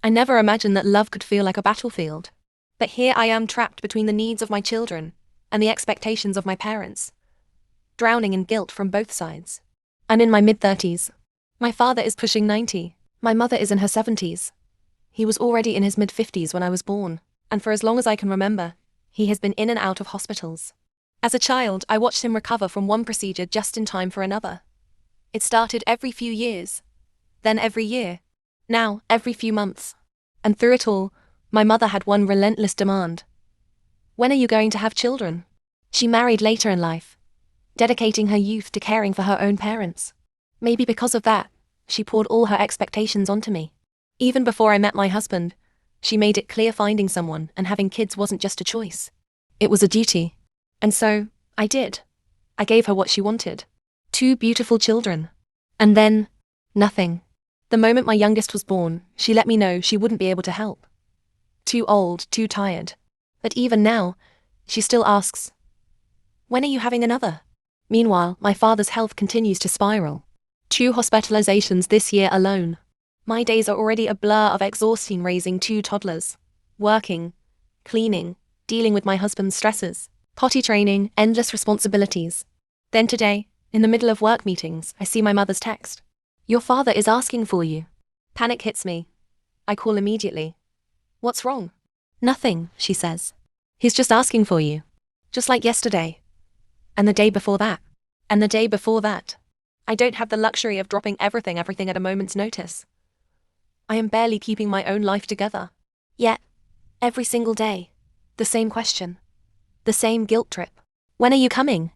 I never imagined that love could feel like a battlefield. But here I am trapped between the needs of my children and the expectations of my parents, drowning in guilt from both sides. I'm in my mid-30s. My father is pushing 90. My mother is in her 70s. He was already in his mid-50s when I was born, and for as long as I can remember, he has been in and out of hospitals. As a child, I watched him recover from one procedure just in time for another. It started every few years, then every year, now every few months. And through it all, my mother had one relentless demand. When are you going to have children? She married later in life, dedicating her youth to caring for her own parents. Maybe because of that, she poured all her expectations onto me. Even before I met my husband, she made it clear finding someone and having kids wasn't just a choice. It was a duty. And so, I did. I gave her what she wanted. 2 beautiful children. And then, nothing. The moment my youngest was born, she let me know she wouldn't be able to help. Too old, too tired. But even now, she still asks, "When are you having another?" Meanwhile, my father's health continues to spiral. 2 hospitalizations this year alone. My days are already a blur of exhausting raising 2 toddlers. Working, cleaning, dealing with my husband's stresses, potty training, endless responsibilities. Then today, in the middle of work meetings, I see my mother's text. "Your father is asking for you." Panic hits me. I call immediately. "What's wrong?" "Nothing," she says. "He's just asking for you." Just like yesterday. And the day before that. And the day before that. I don't have the luxury of dropping everything at a moment's notice. I am barely keeping my own life together. Yet, every single day, the same question. The same guilt trip. "When are you coming?"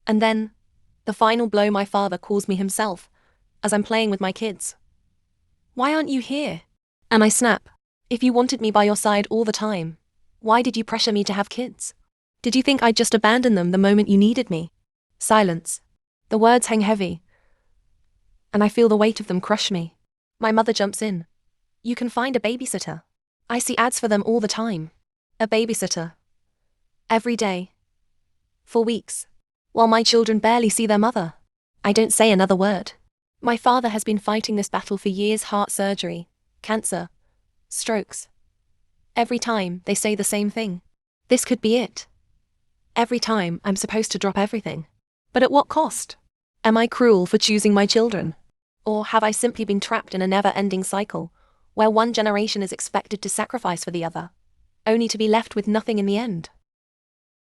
And then, the final blow, my father calls me himself, as I'm playing with my kids. "Why aren't you here?" And I snap. "If you wanted me by your side all the time, why did you pressure me to have kids? Did you think I'd just abandon them the moment you needed me?" Silence. The words hang heavy, and I feel the weight of them crush me. My mother jumps in. "You can find a babysitter. I see ads for them all the time." A babysitter. Every day. For weeks. While my children barely see their mother. I don't say another word. My father has been fighting this battle for years: heart surgery, cancer, strokes. Every time, they say the same thing. This could be it. Every time, I'm supposed to drop everything. But at what cost? Am I cruel for choosing my children? Or have I simply been trapped in a never-ending cycle, where one generation is expected to sacrifice for the other, only to be left with nothing in the end?